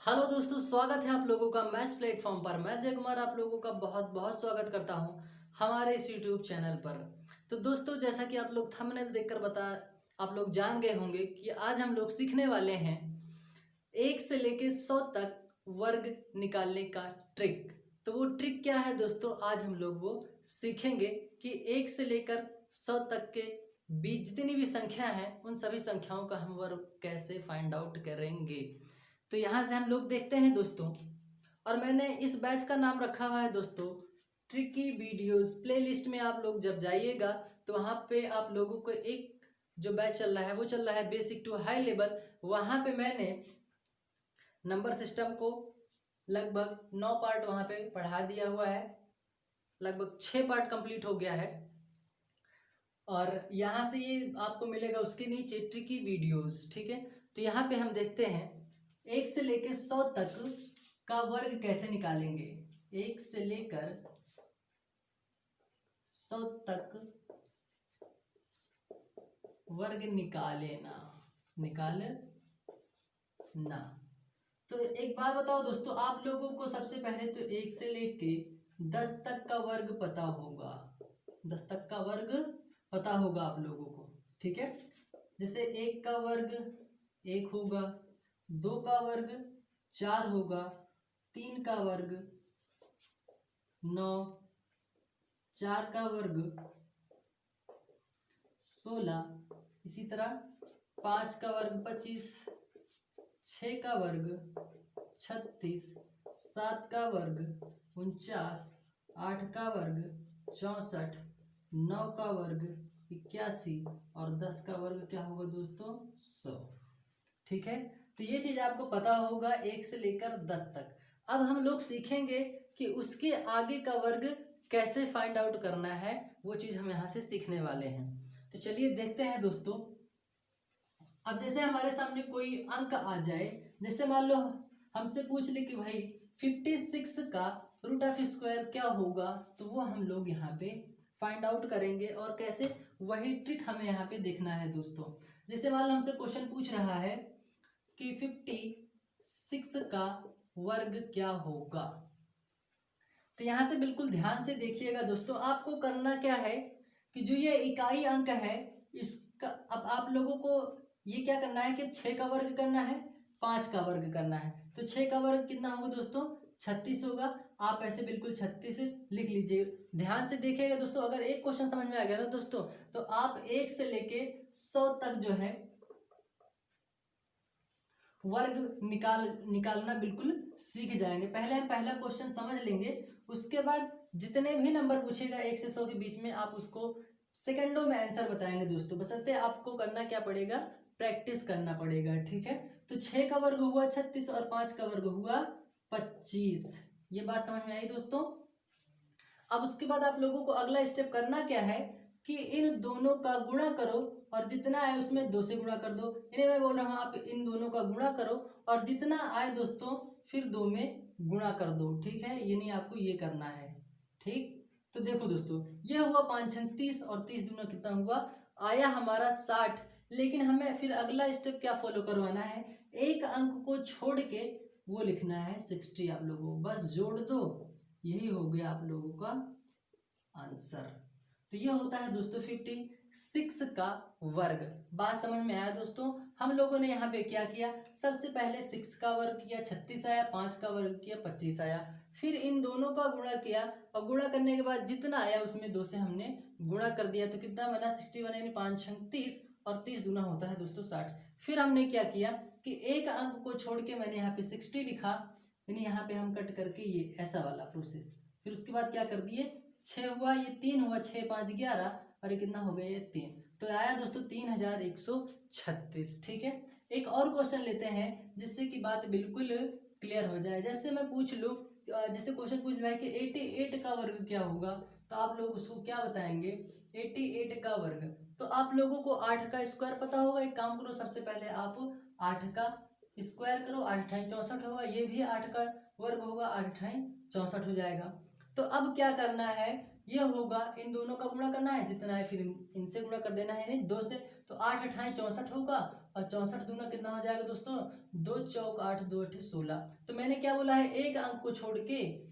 Hello दोस्तों, स्वागत है आप लोगों का मैथ्स प्लेटफॉर्म पर। मैं जय कुमार आप लोगों का बहुत बहुत स्वागत करता हूं हमारे इस यूट्यूब चैनल पर। तो दोस्तों, जैसा कि आप लोग थंबनेल देखकर आप लोग जान गए होंगे कि आज हम लोग सीखने वाले हैं 1 से लेके 100 तक वर्ग निकालने का ट्रिक। तो वो ट्रिक क्या है दोस्तों, आज हम लोग वो सीखेंगे कि 1 से लेकर 100 तक के बीच जितनी भी संख्या है उन सभी संख्याओं का हम वर्ग कैसे फाइंड आउट करेंगे। तो यहाँ से हम लोग देखते हैं दोस्तों, और मैंने इस बैच का नाम रखा हुआ है दोस्तों ट्रिकी वीडियोस। प्लेलिस्ट में आप लोग जब जाइएगा तो वहाँ पे आप लोगों को एक जो बैच चल रहा है वो चल रहा है बेसिक टू हाई लेवल। वहाँ पे मैंने नंबर सिस्टम को लगभग 9 पार्ट वहाँ पे पढ़ा दिया हुआ है, लगभग 6 पार्ट कंप्लीट हो गया है। और यहाँ से ये आपको मिलेगा उसके नीचे ट्रिकी वीडियोस, ठीक है। तो यहाँ पे हम देखते हैं 1 से लेकर 100 तक का वर्ग कैसे निकालेंगे। 1 से लेकर 100 तक वर्ग निकालना। तो एक बात बताओ दोस्तों, आप लोगों को सबसे पहले तो 1 से लेके 10 तक का वर्ग पता होगा। 10 तक का वर्ग पता होगा आप लोगों को, ठीक है। जैसे 1 का वर्ग 1 होगा, 2 का वर्ग 4 होगा, 3 का वर्ग 9, 4 का वर्ग 16, इसी तरह 5 का वर्ग 25, 6 का वर्ग 36, 7 का वर्ग 49, 8 का वर्ग 64, 9 का वर्ग 81 और 10 का वर्ग क्या होगा दोस्तों 100, ठीक है। तो ये चीज़ आपको पता होगा 1 से लेकर 10 तक। अब हम लोग सीखेंगे कि उसके आगे का वर्ग कैसे फाइंड आउट करना है, वो चीज़ हम यहाँ से सीखने वाले हैं। तो चलिए देखते हैं दोस्तों। अब जैसे हमारे सामने कोई अंक आ जाए, जैसे मान लो हमसे पूछ ले कि भाई 56 का रूट ऑफ स्क्वायर क्या होगा, तो वो हम लोग यहाँ पे फाइंड आउट करेंगे। और कैसे, वही ट्रिक हमें यहाँ पे देखना है दोस्तों। जैसे मान लो हमसे क्वेश्चन पूछ रहा है कि 56 का वर्ग क्या होगा। तो यहाँ से बिल्कुल ध्यान से देखिएगा दोस्तों। आपको करना क्या है कि जो ये इकाई अंक है इसका, अब आप लोगों को ये क्या करना है कि 6 का वर्ग करना है, 5 का वर्ग करना है। तो 6 का वर्ग कितना होगा दोस्तों 36 होगा। आप ऐसे बिल्कुल 36 लिख लीजिए। ध्यान से देखिएगा दोस्तों, अगर एक क्वेश्चन समझ में आ गया ना दोस्तों, तो आप 1 से लेके 100 तक जो है वर्ग निकालना बिल्कुल सीख जाएंगे। पहले हम पहला क्वेश्चन समझ लेंगे, उसके बाद जितने भी नंबर पूछेगा 1 से 100 के बीच में आप उसको सेकंडों में आंसर बताएंगे दोस्तों। बशर्ते आपको करना क्या पड़ेगा, प्रैक्टिस करना पड़ेगा, ठीक है। तो 6 का वर्ग हुआ 36 और 5 का वर्ग हुआ 25। ये बात समझ में आई दोस्तों। अब उसके बाद आप लोगों को अगला स्टेप करना क्या है कि इन दोनों का गुणा करो और जितना आए उसमें 2 से गुणा कर दो। इन्हें मैं बोल रहा हूँ आप इन दोनों का गुणा करो और जितना आए दोस्तों फिर 2 में गुणा कर दो, ठीक है। ये नहीं, आपको ये करना है, ठीक। तो देखो दोस्तों, ये हुआ 5 छंग 30 और 30 दूना कितना हुआ, आया हमारा 60। लेकिन हमें फिर अगला स्टेप क्या फॉलो करवाना है, एक अंक को छोड़ के वो लिखना है 60। आप लोगों को बस जोड़ दो, यही हो गया आप लोगों का आंसर। तो यह होता है दोस्तों 56 का वर्ग। बात समझ में आया दोस्तों। हम लोगों ने यहाँ पे क्या किया, सबसे पहले 6 का वर्ग किया 36 आया, 5 का वर्ग किया 25 आया, फिर इन दोनों का गुणा किया और गुणा करने के बाद जितना आया उसमें 2 से हमने गुणा कर दिया। तो कितना बना 61, यानी 5 छंग 30 और 30 दूना होता है दोस्तों 60। फिर हमने क्या किया कि एक अंक को छोड़ के मैंने यहाँ पे 60 लिखा, यानी यहाँ पे हम कट करके ये ऐसा वाला प्रोसेस। फिर उसके बाद क्या कर दिए, 6 हुआ, ये 3 हुआ, 6 5 11 और ये कितना हो गया, ये 3। तो आया दोस्तों 3136, ठीक है। एक और क्वेश्चन लेते हैं जिससे कि बात बिल्कुल क्लियर हो जाए। जैसे मैं पूछ लूँ, जैसे क्वेश्चन पूछ रहा है कि 88 का वर्ग क्या होगा, तो आप लोग उसको क्या बताएंगे 88 का वर्ग। तो आप लोगों को 8 का स्क्वायर पता होगा। एक काम करो, सबसे पहले आप 8 का स्क्वायर करो, 8 अठाई 64 होगा। ये भी 8 का वर्ग होगा, 8 अठाई 64 हो जाएगा। तो अब क्या करना है, ये होगा इन दोनों का गुणा करना है, जितना है फिर इनसे गुणा कर देना है, यानी 2 से। तो 8 अठाई 64 होगा और 64 दूना कितना हो जाएगा दोस्तों, 2 चौक 8, 2 8 16। तो मैंने क्या बोला है, एक अंक को छोड़ के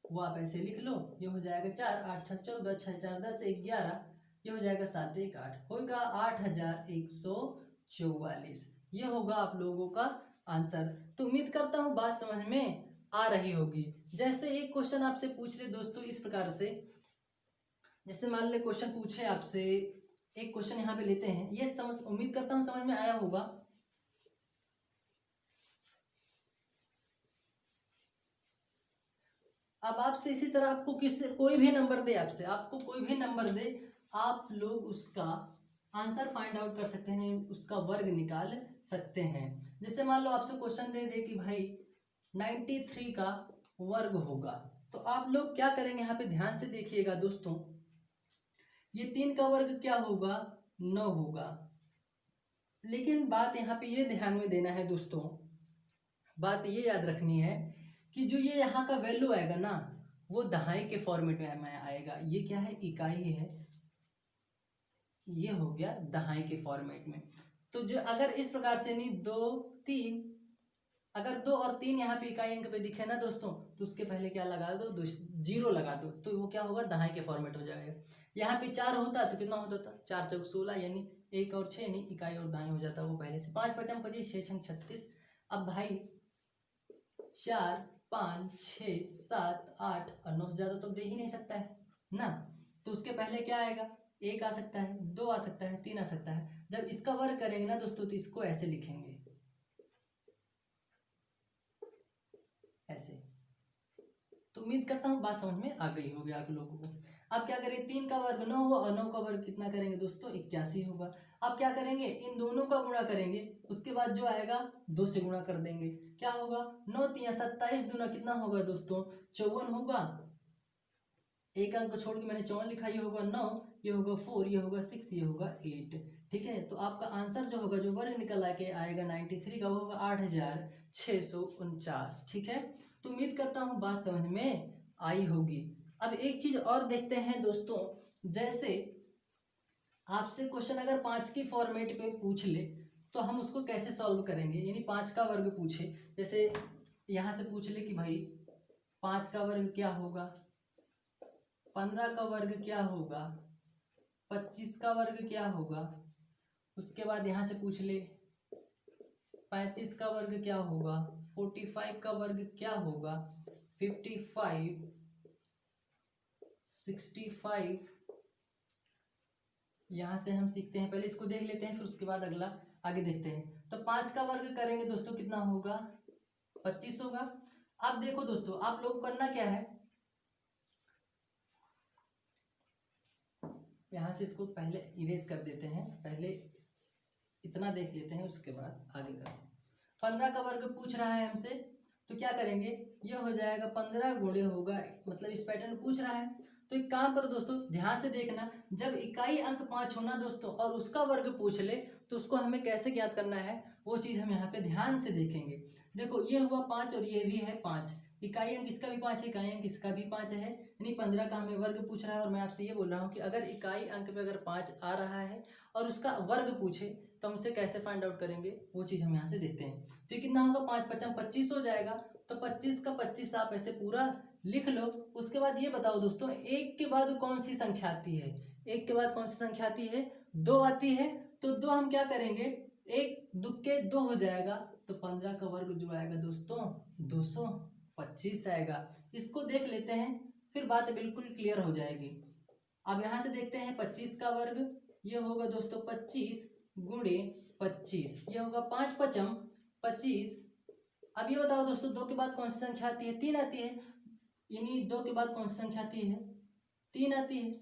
वो आप ऐसे लिख लो, ये हो जाएगा 4, 8 6 14, 6 4 10 1 11, ये हो जाएगा 7 1 8, होगा 8144। ये होगा आप लोगों का आंसर। तो उम्मीद करता हूँ बात समझ में आ रही होगी। जैसे एक क्वेश्चन आपसे पूछ ले दोस्तों इस प्रकार से, जैसे मान ले क्वेश्चन पूछे आपसे, एक क्वेश्चन यहाँ पे लेते हैं, ये समझ, उम्मीद करता हूँ समझ में आया होगा। अब आपसे इसी तरह आपको कोई भी नंबर दे, आपको कोई भी नंबर दे, आप लोग उसका आंसर फाइंड आउट कर सकते हैं, उसका वर्ग निकाल सकते हैं। जैसे मान लो आपसे क्वेश्चन दे दे कि भाई 93 का वर्ग होगा, तो आप लोग क्या करेंगे, यहाँ पे ध्यान से देखिएगा दोस्तों, ये 3 का वर्ग क्या होगा, 9 होगा। लेकिन बात यहाँ पे ये ध्यान में देना है दोस्तों, बात ये याद रखनी है कि जो ये यहाँ का वैल्यू आएगा ना, वो दहाई के फॉर्मेट में आएगा। ये क्या है, इकाई है, ये हो गया दहाई के फॉर्मेट में। तो जो अगर इस प्रकार से नहीं 2 3, अगर 2 और 3 यहाँ पे इकाई अंक पे दिखे ना दोस्तों, तो उसके पहले क्या लगा दो, 0 लगा दो, तो वो क्या होगा, दहाई के फॉर्मेट हो जाएगा। यहाँ पे 4 होता तो कितना होता, 4 चौक 16, यानी 1 और 6 यानी इकाई और दहाई हो जाता, वो पहले से। 5 5 25, 6 6 36। अब भाई 4 5 6 7 8 और 9 से ज़्यादा तो दे ही नहीं सकता है ना, तो उसके पहले क्या आएगा, 1 आ सकता है, 2 आ सकता है, 3 आ सकता है। जब इसका वर्ग करेंगे ना दोस्तों, तो इसको ऐसे लिखेंगे, ऐसे। तो उम्मीद करता हूँ बात समझ में आ गई होगी आप लोगों को। अब क्या करें, 3 का वर्ग 9 हुआ और 9 का वर्ग कितना करेंगे दोस्तों, 81 होगा। अब क्या करेंगे, इन दोनों का गुणा करेंगे, उसके बाद जो आएगा 2 से गुणा कर देंगे, क्या होगा, 9 3 27, दूना कितना होगा दोस्तों, 54 होगा। एक अंक छोड़ के मैंने 54 लिखा, ये होगा 9, ये होगा 4, ये होगा 6, ये होगा 8। ठीक है, तो आपका आंसर जो होगा, जो वर्ग निकल के आएगा 93 का, वो होगा 8649। ठीक है, तो उम्मीद करता हूँ बात समझ में आई होगी। अब एक चीज और देखते हैं दोस्तों, जैसे आपसे क्वेश्चन अगर 5 की फॉर्मेट पे पूछ ले, तो हम उसको कैसे सॉल्व करेंगे, यानी 5 का वर्ग पूछे, जैसे यहाँ से पूछ ले कि भाई 5 का वर्ग क्या होगा, 15 का वर्ग क्या होगा, 25 का वर्ग क्या होगा, उसके बाद यहाँ से पूछ ले 35 का वर्ग क्या होगा, 45 का वर्ग क्या होगा, 55 65। यहाँ से हम सीखते हैं, पहले इसको देख लेते हैं, फिर उसके बाद अगला आगे देखते हैं। तो 5 का वर्ग करेंगे दोस्तों, कितना होगा, 25 होगा। अब देखो दोस्तों, आप लोग करना क्या है, यहाँ से इसको पहले इरेज कर देते हैं, पहले इतना देख लेते हैं, उसके बाद आगे करते हैं। 15 का वर्ग पूछ रहा है हमसे, तो क्या करेंगे, ये हो जाएगा 15 गुणे होगा, मतलब इस पैटर्न पूछ रहा है। तो एक काम करो दोस्तों, ध्यान से देखना, जब इकाई अंक 5 होना दोस्तों और उसका वर्ग पूछ ले, तो उसको हमें कैसे ज्ञात करना है, वो चीज़ हम यहाँ पे ध्यान से देखेंगे। देखो ये हुआ 5 और ये भी है 5, इकाई अंक इसका भी 5 है, इकाई अंक इसका भी 5 है, यानी 15 का हमें वर्ग पूछ रहा है। और मैं आपसे ये बोल रहा हूँ कि अगर इकाई अंक पे अगर 5 आ रहा है और उसका वर्ग पूछे, तो हम उसे कैसे फाइंड आउट करेंगे, वो चीज़ हम यहाँ से देखते हैं। तो ये कितना होगा, 5 5 25 हो जाएगा। तो 25 का 25 आप ऐसे पूरा लिख लो। उसके बाद ये बताओ दोस्तों, एक के बाद कौन सी संख्या आती है, एक के बाद कौन सी संख्या आती है, 2 आती है। तो 2 हम क्या करेंगे, एक दुक्के 2 हो जाएगा, तो 15 का वर्ग जो आएगा दोस्तों 225 आएगा। इसको देख लेते हैं, फिर बात बिल्कुल क्लियर हो जाएगी। अब यहाँ से देखते हैं 25 का वर्ग, ये होगा दोस्तों 25 गुणे 25, ये होगा 5 5 25। अब ये बताओ दोस्तों, 2 के बाद कौन सी संख्या आती है, 3 आती है, यानी 2 के बाद कौन सी संख्या आती है, 3 आती है।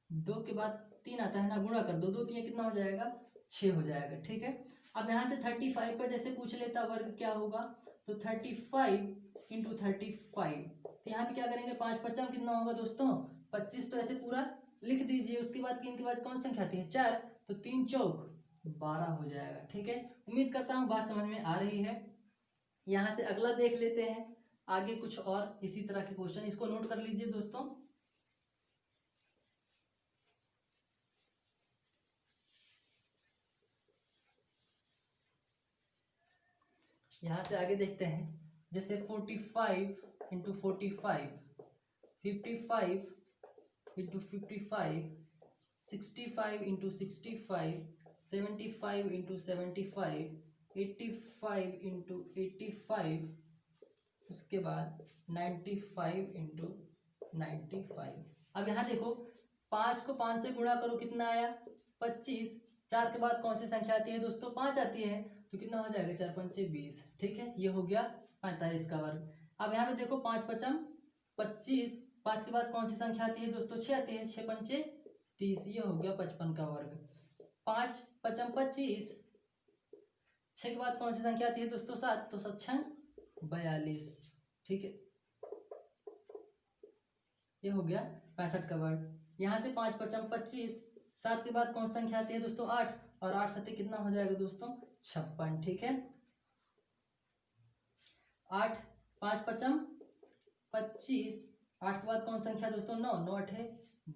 2 के बाद 3 आता है ना, गुणा कर दो, 2 3 कितना हो जाएगा, 6 हो जाएगा। ठीक है, अब यहाँ से 35 पर जैसे पूछ लेता वर्ग क्या होगा, तो 35 इंटू 35। तो यहाँ पे क्या करेंगे, 5 5 कितना होगा दोस्तों 25, तो ऐसे पूरा लिख दीजिए। उसके बाद 3 के बाद कौन सी संख्या आती है, 4, तो 3 चौक 12 हो जाएगा। ठीक है, उम्मीद करता हूँ बात समझ में आ रही है। यहाँ से अगला देख लेते हैं, आगे कुछ और इसी तरह के क्वेश्चन, इसको नोट कर लीजिए दोस्तों। यहाँ से आगे देखते हैं, जैसे 45 into 45, 55 into 55, 65 into 65, 75 into 75, 85 into 85, उसके बाद 95 इंटू 95। अब यहाँ देखो, 5 को 5 से गुणा करो, कितना आया 25। 4 के बाद कौन सी संख्या आती है दोस्तों, 5 आती है, तो कितना हो जाएगा 4 पंचे 20। ठीक है, ये हो गया 45 का वर्ग। अब यहाँ पे देखो 5 पचम 25, 5 के बाद कौन सी संख्या आती है दोस्तों, 6 आती है, 6 पंचे 30, ये हो गया 55 का वर्ग। 5 पचम 25, 6 के बाद कौन सी संख्या आती है दोस्तों, 7, तो 7 छंग 42। ठीक है, ये हो गया 65 का वर्ग। यहाँ से 5 पचम 25, 7 के बाद कौन सी संख्या आती है दोस्तों, 8, और 8 सत्ते कितना हो जाएगा दोस्तों, 56। ठीक है, 8, 5 पचम 25, 8 के बाद कौन संख्या दोस्तों, 9, 9 8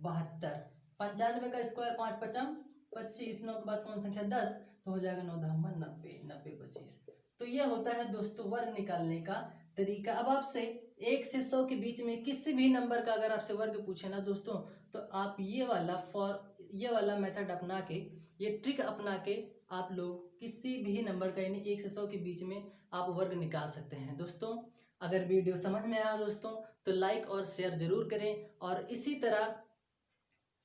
72। 95 का स्क्वायर 5 पचम 25, 9 के बाद कौन संख्या 10, तो हो जाएगा 9 10 90, 90 25। तो ये होता है दोस्तों वर्ग निकालने का तरीका। अब आपसे 1 से 100 के बीच में किसी भी नंबर का अगर आपसे वर्ग पूछे ना दोस्तों, तो आप ये वाला मेथड अपना के, ये ट्रिक अपना के आप लोग किसी भी नंबर का यानी 1 से 100 के बीच में आप वर्ग निकाल सकते हैं। दोस्तों अगर वीडियो समझ में आया दोस्तों तो लाइक और शेयर जरूर करें, और इसी तरह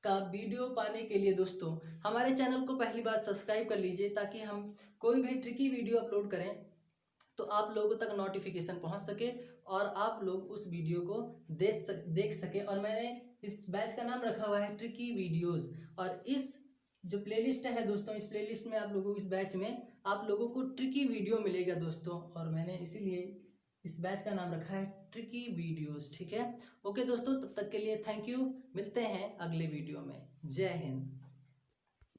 का वीडियो पाने के लिए दोस्तों हमारे चैनल को पहली बार सब्सक्राइब कर लीजिए, ताकि हम कोई भी ट्रिकी वीडियो अपलोड करें तो आप लोगों तक नोटिफिकेशन पहुंच सके और आप लोग उस वीडियो को देख सके। और मैंने इस बैच का नाम रखा हुआ है ट्रिकी वीडियोस, और इस जो प्लेलिस्ट है दोस्तों, इस प्लेलिस्ट में आप लोगों को, इस बैच में आप लोगों को ट्रिकी वीडियो मिलेगा दोस्तों, और मैंने इसीलिए इस बैच का नाम रखा है ट्रिकी वीडियोस। ठीक है, ओके दोस्तों, तब तक के लिए थैंक यू, मिलते हैं अगले वीडियो में। जय हिंद।